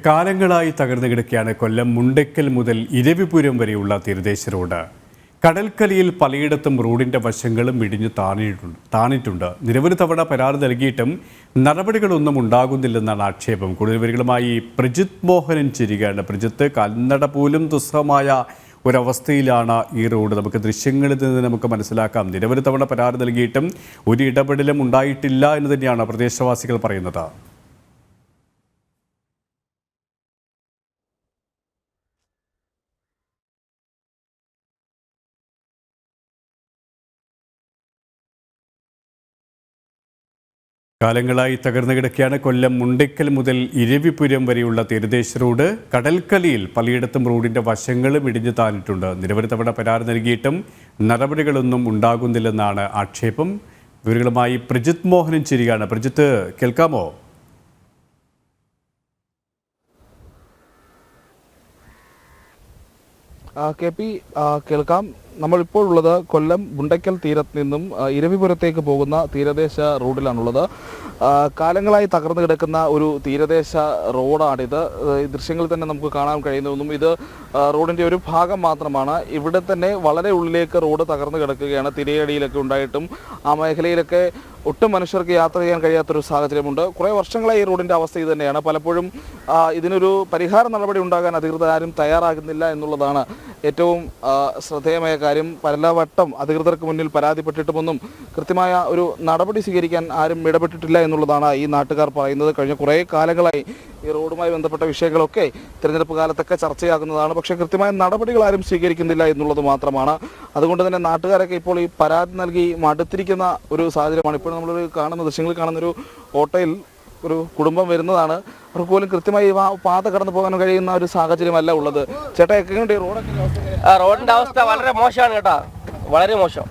കാലങ്ങളായി തകർന്നു കിടക്കുകയാണ് കൊല്ലം മുണ്ടയ്ക്കൽ മുതൽ ഇരവിപുരം വരെയുള്ള തീരദേശ റോഡ്. കടൽക്കലിയിൽ പലയിടത്തും റോഡിന്റെ വശങ്ങളും ഇടിഞ്ഞു താണിട്ടുണ്ട്. നിരവധി തവണ പരാതി നൽകിയിട്ടും നടപടികളൊന്നും ഉണ്ടാകുന്നില്ലെന്നാണ് ആക്ഷേപം. കൂടുതൽ വിവരങ്ങളുമായി പ്രജിത് മോഹനൻ ചേരുകയാണ്. പ്രജിത്ത്, കാൽനട പോലും ദുസ്സഹമായ ഒരവസ്ഥയിലാണ് ഈ റോഡ്. നമുക്ക് ദൃശ്യങ്ങളിൽ നിന്ന് നമുക്ക് മനസ്സിലാക്കാം. നിരവധി തവണ പരാതി നൽകിയിട്ടും ഒരു ഇടപെടലും ഉണ്ടായിട്ടില്ല എന്ന് തന്നെയാണ് പ്രദേശവാസികൾ പറയുന്നത്. കാലങ്ങളായി തകർന്നു കിടക്കുകയാണ് കൊല്ലം മുണ്ടയ്ക്കൽ മുതൽ ഇരവിപുരം വരെയുള്ള തീരദേശ റോഡ്. കടൽക്കലിയിൽ പലയിടത്തും റോഡിന്റെ വശങ്ങളും ഇടിഞ്ഞു താണിട്ടുണ്ട്. നിരവധി തവണ പരാതി നൽകിയിട്ടും നടപടികളൊന്നും ഉണ്ടാകുന്നില്ലെന്നാണ് ആക്ഷേപം. വിവരങ്ങളുമായി പ്രജിത് മോഹനൻ ചേരുകയാണ്. പ്രജിത്ത്, കേൾക്കാമോ? കേൾക്കാം. നമ്മളിപ്പോൾ ഉള്ളത് കൊല്ലം മുണ്ടയ്ക്കൽ തീരത്ത് നിന്നും ഇരവിപുരത്തേക്ക് പോകുന്ന തീരദേശ റോഡിലാണുള്ളത്. കാലങ്ങളായി തകർന്നു കിടക്കുന്ന ഒരു തീരദേശ റോഡാണിത്. ഈ ദൃശ്യങ്ങളിൽ തന്നെ നമുക്ക് കാണാൻ കഴിയുന്നതൊന്നും ഇത് റോഡിൻ്റെ ഒരു ഭാഗം മാത്രമാണ്. ഇവിടെ തന്നെ വളരെ ഉള്ളിലേക്ക് റോഡ് തകർന്നു കിടക്കുകയാണ്. തിരയടിയിലൊക്കെ ഉണ്ടായിട്ടും ആ മേഖലയിലൊക്കെ ഒട്ടും മനുഷ്യർക്ക് യാത്ര ചെയ്യാൻ കഴിയാത്തൊരു സാഹചര്യമുണ്ട്. കുറേ വർഷങ്ങളായി ഈ റോഡിൻ്റെ അവസ്ഥ ഇത് തന്നെയാണ്. പലപ്പോഴും ഇതിനൊരു പരിഹാര നടപടി ഉണ്ടാകാൻ അധികൃതർ ആരും തയ്യാറാകുന്നില്ല എന്നുള്ളതാണ് ഏറ്റവും ശ്രദ്ധേയമായ കാര്യം. പലവട്ടം അധികൃതർക്ക് മുന്നിൽ പരാതിപ്പെട്ടിട്ടുമൊന്നും കൃത്യമായ ഒരു നടപടി സ്വീകരിക്കാൻ ആരും ഇടപെട്ടിട്ടില്ല എന്നുള്ളതാണ് ഈ നാട്ടുകാർ പറയുന്നത്. കഴിഞ്ഞ കുറേ കാലങ്ങളായി ഈ റോഡുമായി ബന്ധപ്പെട്ട വിഷയങ്ങളൊക്കെ തിരഞ്ഞെടുപ്പ് കാലത്തൊക്കെ ചർച്ചയാകുന്നതാണ്. പക്ഷേ കൃത്യമായ നടപടികൾ ആരും സ്വീകരിക്കുന്നില്ല എന്നുള്ളത് മാത്രമാണ്. അതുകൊണ്ട് തന്നെ നാട്ടുകാരൊക്കെ ഇപ്പോൾ ഈ പരാതി നൽകി മടുത്തിരിക്കുന്ന ഒരു സാഹചര്യമാണ്. ഇപ്പോൾ നമ്മൾ കാണുന്ന ദൃശ്യങ്ങളിൽ കാണുന്നൊരു ഓട്ടോയിൽ ഒരു കുടുംബം വരുന്നതാണ്. അവർക്ക് പോലും കൃത്യമായി പാത കടന്നു പോകാൻ കഴിയുന്ന ഒരു സാഹചര്യമല്ല ഉള്ളത്. ചേട്ടാ, എങ്ങനെയുണ്ട് റോഡിന്റെ അവസ്ഥ? വളരെ മോശമാണ് കേട്ടാ, വളരെ മോശം.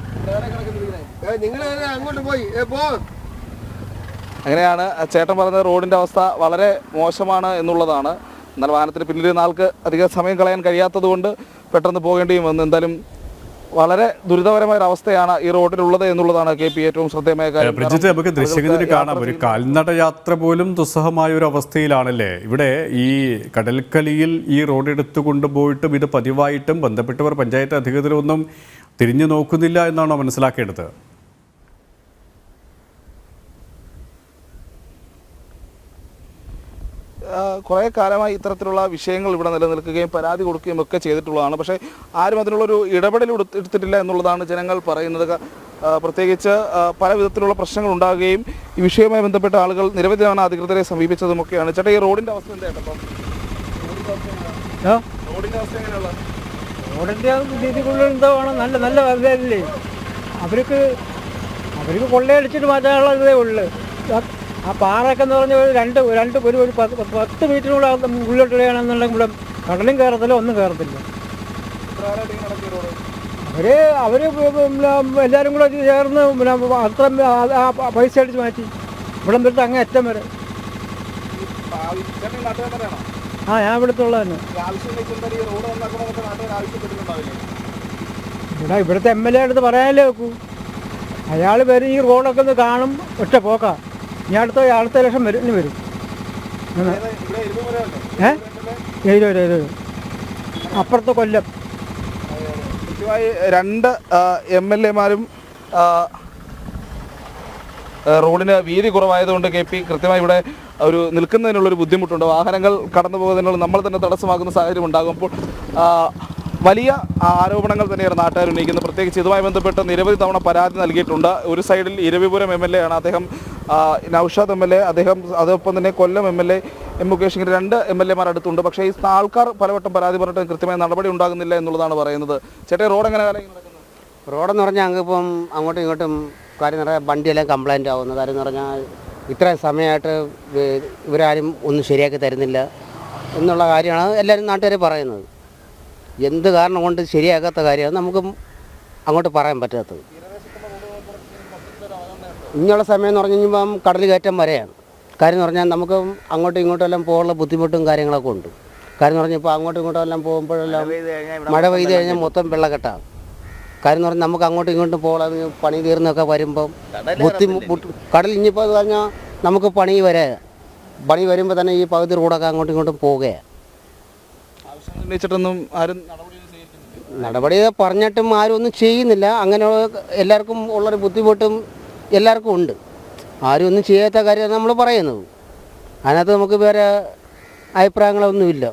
അങ്ങനെയാണ് ചേട്ടൻ പറഞ്ഞത്. റോഡിന്റെ അവസ്ഥ വളരെ മോശമാണ് എന്നുള്ളതാണ്. എന്നാൽ വാഹനത്തിന് പിന്നിലിരുന്ന ആൾക്ക് അധികം സമയം കളയാൻ കഴിയാത്തത് കൊണ്ട് പെട്ടെന്ന് പോകേണ്ടിയും വന്നു. എന്തായാലും വളരെ ദുരിതപരമായ ഒരു അവസ്ഥയാണ് ഈ റോഡിലുള്ളത് എന്നുള്ളതാണ് KP ഏറ്റവും ശ്രദ്ധേയമായ കാര്യം. പ്രജിത്ത്, നമുക്ക് ദൃശ്യങ്ങളിൽ കാണാം, ഒരു കാൽനട യാത്ര പോലും ദുസ്സഹമായ ഒരു അവസ്ഥയിലാണല്ലേ. ഇവിടെ ഈ കടൽക്കലിയിൽ ഈ റോഡ് എടുത്തു കൊണ്ടുപോയിട്ടും ഇത് പതിവായിട്ടും ബന്ധപ്പെട്ടവർ പഞ്ചായത്ത് അധികൃതരൊന്നും തിരിഞ്ഞു നോക്കുന്നില്ല എന്നാണോ മനസ്സിലാക്കേണ്ടത്? കുറേ കാലമായി ഇത്തരത്തിലുള്ള വിഷയങ്ങൾ ഇവിടെ നിലനിൽക്കുകയും പരാതി കൊടുക്കുകയും ഒക്കെ ചെയ്തിട്ടുള്ളതാണ്. പക്ഷേ ആരും അതിനുള്ളൊരു ഇടപെടൽ എടുത്തിട്ടില്ല എന്നുള്ളതാണ് ജനങ്ങൾ പറയുന്നത്. പ്രത്യേകിച്ച് പല വിധത്തിലുള്ള പ്രശ്നങ്ങൾ ഉണ്ടാകുകയും ഈ വിഷയവുമായി ബന്ധപ്പെട്ട ആളുകൾ നിരവധി തവണ അധികൃതരെ സമീപിച്ചതുമൊക്കെയാണ്. ചേട്ടാ, ഈ റോഡിൻ്റെ അവസ്ഥ എന്തായിട്ടപ്പം? റോഡിൻ്റെ അവസ്ഥ എങ്ങനെയുള്ള? റോഡിൻ്റെ രീതിക്കുള്ള എന്താണ് നല്ല നല്ല വലുതല്ലേ. അവർക്ക് കൊള്ളയടിച്ചിട്ട് മാറ്റാനുള്ള ഇതേ ഉള്ളു. ആ പാറയൊക്കെ എന്ന് പറഞ്ഞാൽ ഒരു 10 മീറ്ററിനുള്ള ഉള്ളിലോട്ടിടുകയാണെന്നുണ്ടെങ്കിൽ ഇവിടെ കടലും കയറത്തില്ല, ഒന്നും കയറത്തില്ല. അവർ എല്ലാവരും കൂടെ ചേർന്ന് അത്ര പൈസ അടിച്ച് മാറ്റി ഇവിടെ തൊട്ട് അങ്ങ് അറ്റം വരെ. ഞാൻ ഇവിടുത്തെ ഉള്ളത് തന്നെ. ഇവിടുത്തെ MLA അടുത്ത് പറയാനല്ലേ വെക്കൂ. അയാൾ വരും, ഈ റോഡൊക്കെ ഒന്ന് കാണും, ഒറ്റ പോക്കാ. ഇനി അടുത്ത ലക്ഷം വരും. അപ്പുറത്തെ കൊല്ലം. കൃത്യമായി 2 MLA-മാരും റോഡിന് വീതി കുറവായതുകൊണ്ട് KP കൃത്യമായി ഇവിടെ ഒരു നിൽക്കുന്നതിനുള്ളൊരു ബുദ്ധിമുട്ടുണ്ട്. വാഹനങ്ങൾ കടന്നു പോകുന്നതിനുള്ള നമ്മൾ തന്നെ തടസ്സമാക്കുന്ന സാഹചര്യം ഉണ്ടാകുമ്പോൾ വലിയ ആരോപണങ്ങൾ തന്നെയാണ് നാട്ടുകാർ ഉന്നയിക്കുന്നത്. പ്രത്യേകിച്ച് ഇതുമായി ബന്ധപ്പെട്ട് നിരവധി തവണ പരാതി നൽകിയിട്ടുണ്ട്. ഒരു സൈഡിൽ ഇരവിപുരം MLA ആണ്, അദ്ദേഹം നൌഷാദ് MLA, അദ്ദേഹം അതോടൊപ്പം തന്നെ കൊല്ലം MLA മുകേഷ്, ഇങ്ങനെ 2 MLA-മാർ അടുത്തുണ്ട്. പക്ഷേ ഈ ആൾക്കാർ പലവട്ടം പരാതി പറഞ്ഞിട്ട് കൃത്യമായ നടപടി ഉണ്ടാകുന്നില്ല എന്നുള്ളതാണ് പറയുന്നത്. ചേട്ടാ, റോഡ് എങ്ങനെ നടക്കുന്നത്? റോഡെന്ന് പറഞ്ഞാൽ അങ്ങിപ്പം അങ്ങോട്ടും ഇങ്ങോട്ടും കാര്യം പറയാൻ വണ്ടിയെല്ലാം കംപ്ലൈൻ്റ് ആവുന്ന കാര്യം എന്ന് പറഞ്ഞാൽ ഇത്രയും സമയമായിട്ട് ഇവരാരും ഒന്നും ശരിയാക്കി തരുന്നില്ല എന്നുള്ള കാര്യമാണ് എല്ലാവരും നാട്ടുകാർ പറയുന്നത്. എന്ത് കാരണം കൊണ്ട് ശരിയാക്കാത്ത കാര്യമാണ് നമുക്കും അങ്ങോട്ട് പറയാൻ പറ്റാത്തത്. ഇനിയുള്ള സമയം എന്ന് പറഞ്ഞു കഴിഞ്ഞപ്പം കടൽ കയറ്റം വരെയാണ്. കാര്യം എന്ന് പറഞ്ഞാൽ നമുക്ക് അങ്ങോട്ടും ഇങ്ങോട്ടും എല്ലാം പോകാനുള്ള ബുദ്ധിമുട്ടും കാര്യങ്ങളൊക്കെ ഉണ്ട്. കാര്യം എന്ന് പറഞ്ഞാൽ ഇപ്പോൾ അങ്ങോട്ടും ഇങ്ങോട്ടും എല്ലാം പോകുമ്പോഴെല്ലാം മഴ പെയ്ത് കഴിഞ്ഞാൽ മൊത്തം വെള്ളക്കെട്ടാണ്. കാര്യം എന്ന് പറഞ്ഞാൽ നമുക്ക് അങ്ങോട്ടും ഇങ്ങോട്ടും പോകാൻ പണി തീർന്നൊക്കെ വരുമ്പം കടൽ ഇനിയിപ്പോൾ അത് പറഞ്ഞാൽ നമുക്ക് പണി വരെ പണി വരുമ്പോൾ തന്നെ ഈ പകുതി റോഡൊക്കെ അങ്ങോട്ടും ഇങ്ങോട്ടും പോവുകയാണ്. ആവശ്യം ഉന്നയിച്ചിട്ടൊന്നും ആരും നടപടി പറഞ്ഞിട്ടും ആരും ഒന്നും ചെയ്യുന്നില്ല. അങ്ങനെ എല്ലാവർക്കും ഉള്ളൊരു ബുദ്ധിമുട്ടും എല്ലാവർക്കും ഉണ്ട്. ആരും ഒന്നും ചെയ്യാത്ത കാര്യം നമ്മൾ പറയുന്നത്. അതിനകത്ത് നമുക്ക് വേറെ അഭിപ്രായങ്ങളൊന്നുമില്ല.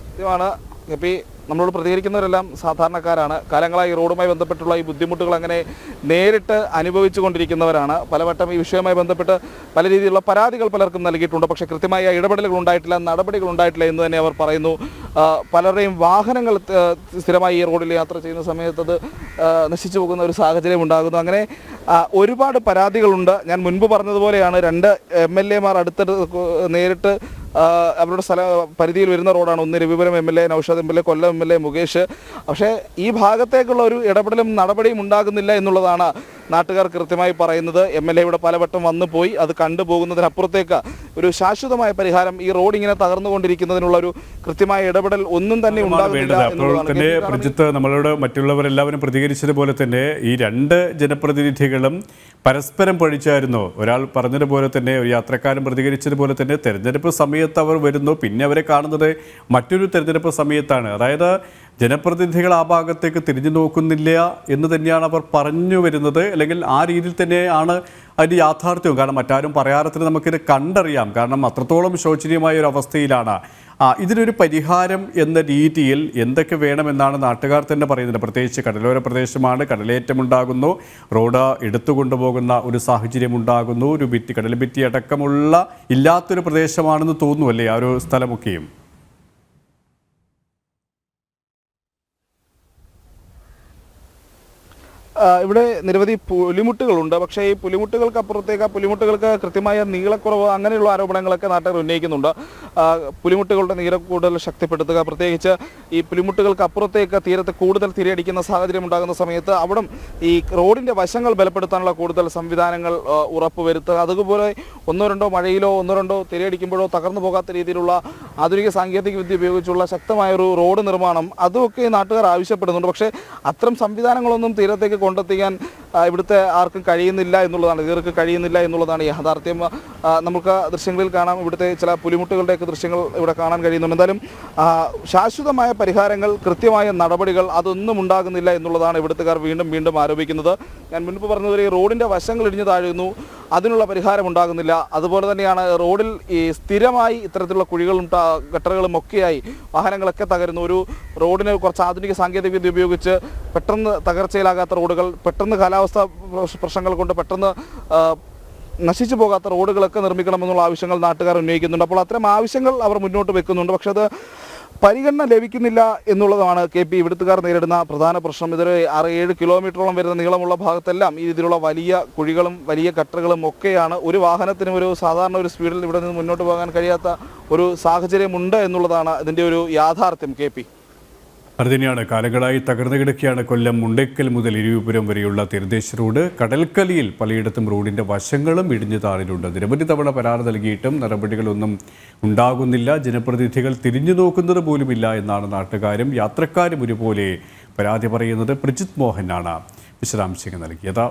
സത്യമാണ് കെ.പി. നമ്മളോട് പ്രതികരിക്കുന്നവരെല്ലാം സാധാരണക്കാരാണ്. കാലങ്ങളായി ഈ റോഡുമായി ബന്ധപ്പെട്ടുള്ള ഈ ബുദ്ധിമുട്ടുകൾ അങ്ങനെ നേരിട്ട് അനുഭവിച്ചു കൊണ്ടിരിക്കുന്നവരാണ്. പലവട്ടം ഈ വിഷയവുമായി ബന്ധപ്പെട്ട് പല രീതിയിലുള്ള പരാതികൾ പലർക്കും നൽകിയിട്ടുണ്ട്. പക്ഷേ കൃത്യമായ ഇടപെടലുകൾ ഉണ്ടായിട്ടില്ല, നടപടികൾ ഉണ്ടായിട്ടില്ല എന്ന് തന്നെ അവർ പറയുന്നു. പലരുടെയും വാഹനങ്ങൾ സ്ഥിരമായി ഈ റോഡിൽ യാത്ര ചെയ്യുന്ന സമയത്ത് അത് നശിച്ചു പോകുന്ന ഒരു സാഹചര്യം ഉണ്ടാകുന്നു. അങ്ങനെ ഒരുപാട് പരാതികളുണ്ട്. ഞാൻ മുൻപ് പറഞ്ഞതുപോലെയാണ് 2 MLA-മാർ അടുത്തടുത്ത് നേരിട്ട് അവരുടെ പരിധിയിൽ വരുന്ന റോഡാണ്. ഒന്ന് രവിപുരം MLA നൗഷാദ് MLA, കൊല്ലം MLA മുകേഷ്. പക്ഷേ ഈ ഭാഗത്തേക്കുള്ള ഒരു ഇടപെടലും നടപടിയും ഉണ്ടാകുന്നില്ല എന്നുള്ളതാണ് നാട്ടുകാർ കൃത്യമായി പറയുന്നത്. MLA ഇവിടെ പലവട്ടം വന്നു പോയി. അത് കണ്ടുപോകുന്നതിനപ്പുറത്തേക്ക് ഒരു ശാശ്വതമായ പരിഹാരം ഈ റോഡ് ഇങ്ങനെ തകർന്നുകൊണ്ടിരിക്കുന്നതിനുള്ള ഒരു കൃത്യമായ ഇടപെടൽ ഒന്നും തന്നെ ഉണ്ടാകുന്നില്ല തന്നെ. പ്രജിത്ത്, നമ്മളോട് മറ്റുള്ളവരെല്ലാവരും പ്രതികരിച്ചതുപോലെ തന്നെ ഈ 2 ജനപ്രതിനിധികളും പരസ്പരം പഴിച്ചായിരുന്നു. ഒരാൾ പറഞ്ഞതുപോലെ തന്നെ, ഒരു യാത്രക്കാരൻ പ്രതികരിച്ചതുപോലെ തന്നെ, തെരഞ്ഞെടുപ്പ് സമയത്ത് അവർ വരുന്നു, പിന്നെ അവരെ കാണുന്നത് മറ്റൊരു തെരഞ്ഞെടുപ്പ് സമയത്താണ്. അതായത് ജനപ്രതിനിധികൾ ആ ഭാഗത്തേക്ക് തിരിഞ്ഞു നോക്കുന്നില്ല എന്ന് തന്നെയാണ് അവർ പറഞ്ഞു വരുന്നത്. അല്ലെങ്കിൽ ആ രീതിയിൽ തന്നെയാണ് അതിൻ്റെ യാഥാർത്ഥ്യവും. കാരണം മറ്റാരും പറയാറത്തിന് നമുക്കിത് കണ്ടറിയാം. കാരണം അത്രത്തോളം ശോചനീയമായ ഒരു അവസ്ഥയിലാണ്. ഇതിനൊരു പരിഹാരം എന്ന രീതിയിൽ എന്തൊക്കെ വേണമെന്നാണ് നാട്ടുകാർ തന്നെ പറയുന്നത്. പ്രത്യേകിച്ച് കടലോര പ്രദേശമാണ്, കടലേറ്റമുണ്ടാകുന്നു, റോഡ് എടുത്തുകൊണ്ടുപോകുന്ന ഒരു സാഹചര്യം ഉണ്ടാകുന്നു, ഒരു കടൽ ഭിത്തി അടക്കമുള്ള ഇല്ലാത്തൊരു പ്രദേശമാണെന്ന് തോന്നുന്നു അല്ലേ ആ ഒരു സ്ഥലമൊക്കെയും? ഇവിടെ നിരവധി പുലിമുട്ടുകളുണ്ട്. പക്ഷേ ഈ പുലിമുട്ടുകൾക്ക് അപ്പുറത്തേക്ക്, പുലിമുട്ടുകൾക്ക് കൃത്യമായ നീളക്കുറവ് അങ്ങനെയുള്ള ആരോപണങ്ങളൊക്കെ നാട്ടുകാർ ഉന്നയിക്കുന്നുണ്ട്. പുലിമുട്ടുകളുടെ നീളം കൂടുതൽ ശക്തിപ്പെടുത്തുക, പ്രത്യേകിച്ച് ഈ പുലിമുട്ടുകൾക്ക് അപ്പുറത്തേക്ക് തീരത്ത് കൂടുതൽ തിരയടിക്കുന്ന സാഹചര്യം ഉണ്ടാകുന്ന സമയത്ത് അവിടെ ഈ റോഡിൻ്റെ വശങ്ങൾ ബലപ്പെടുത്താനുള്ള കൂടുതൽ സംവിധാനങ്ങൾ ഉറപ്പുവരുത്തുക. അതുപോലെ 1-2 മഴയിലോ 1-2 തിരയടിക്കുമ്പോഴോ തകർന്നു പോകാത്ത രീതിയിലുള്ള ആധുനിക സാങ്കേതിക വിദ്യ ഉപയോഗിച്ചുള്ള ശക്തമായൊരു റോഡ് നിർമ്മാണം, അതുമൊക്കെ നാട്ടുകാർ ആവശ്യപ്പെടുന്നുണ്ട്. പക്ഷേ അത്തരം സംവിധാനങ്ങളൊന്നും തീരത്തേക്ക് കൊണ്ടെത്തിക്കാൻ ഇവിടുത്തെ ആർക്കും കഴിയുന്നില്ല എന്നുള്ളതാണ്, ഇവർക്ക് കഴിയുന്നില്ല എന്നുള്ളതാണ് യാഥാർത്ഥ്യം. നമുക്ക് ദൃശ്യങ്ങളിൽ കാണാം, ഇവിടുത്തെ ചില പുലിമുട്ടുകളുടെയൊക്കെ ദൃശ്യങ്ങൾ ഇവിടെ കാണാൻ കഴിയുന്നുണ്ട്. എന്തായാലും ശാശ്വതമായ പരിഹാരങ്ങൾ, കൃത്യമായ നടപടികൾ അതൊന്നും ഉണ്ടാകുന്നില്ല എന്നുള്ളതാണ് ഇവിടുത്തുകാർ വീണ്ടും വീണ്ടും ആരോപിക്കുന്നത്. ഞാൻ മുൻപ് പറഞ്ഞതുപോലെ ഈ റോഡിൻ്റെ വശങ്ങൾ ഇടിഞ്ഞു താഴുന്നു, അതിനുള്ള പരിഹാരം ഉണ്ടാകുന്നില്ല. അതുപോലെ തന്നെയാണ് റോഡിൽ ഈ സ്ഥിരമായി ഇത്തരത്തിലുള്ള കുഴികളും ഗട്ടറുകളും ഒക്കെയായി വാഹനങ്ങളൊക്കെ തകരുന്നു. ഒരു റോഡിന് കുറച്ച് ആധുനിക സാങ്കേതിക വിദ്യ ഉപയോഗിച്ച് പെട്ടെന്ന് തകർച്ചയിലാകാത്ത റോഡുകൾ, പെട്ടെന്ന് കാലാവസ്ഥ പ്രശ്നങ്ങൾ കൊണ്ട് പെട്ടെന്ന് നശിച്ചു പോകാത്ത റോഡുകളൊക്കെ നിർമ്മിക്കണമെന്നുള്ള ആവശ്യങ്ങൾ നാട്ടുകാർ ഉന്നയിക്കുന്നുണ്ട്. അപ്പോൾ അത്തരം ആവശ്യങ്ങൾ അവർ മുന്നോട്ട് വെക്കുന്നുണ്ട്. പക്ഷേ അത് പരിഗണന ലഭിക്കുന്നില്ല എന്നുള്ളതാണ് കെ.പി. ഇവിടുത്തുകാർ നേരിടുന്ന പ്രധാന പ്രശ്നം. ഇതൊരു 6-7 കിലോമീറ്ററോളം വരുന്ന നീളമുള്ള ഭാഗത്തെല്ലാം ഈ രീതിയിലുള്ള വലിയ കുഴികളും വലിയ ഗട്ടറുകളും ഒക്കെയാണ്. ഒരു വാഹനത്തിനും ഒരു സാധാരണ ഒരു സ്പീഡിൽ ഇവിടെ നിന്ന് മുന്നോട്ട് പോകാൻ കഴിയാത്ത ഒരു സാഹചര്യമുണ്ട് എന്നുള്ളതാണ് ഇതിൻ്റെ ഒരു യാഥാർത്ഥ്യം. കെ.പി. അതുതന്നെയാണ്, കാലങ്ങളായി തകർന്നു കിടക്കുകയാണ് കൊല്ലം മുണ്ടയ്ക്കൽ മുതൽ ഇരവിപുരം വരെയുള്ള തീരദേശ റോഡ്. കടൽക്കലിയിൽ പലയിടത്തും റോഡിൻ്റെ വശങ്ങളും ഇടിഞ്ഞു താണിട്ടുണ്ട്. നിരവധി തവണ പരാതി നൽകിയിട്ടും നടപടികളൊന്നും ഉണ്ടാകുന്നില്ല. ജനപ്രതിനിധികൾ തിരിഞ്ഞു നോക്കുന്നത് പോലുമില്ല എന്നാണ് നാട്ടുകാരും യാത്രക്കാരും ഒരുപോലെ പരാതി പറയുന്നത്. പ്രജിത് മോഹനാണ് വിശദാംശങ്ങൾ നൽകിയത്.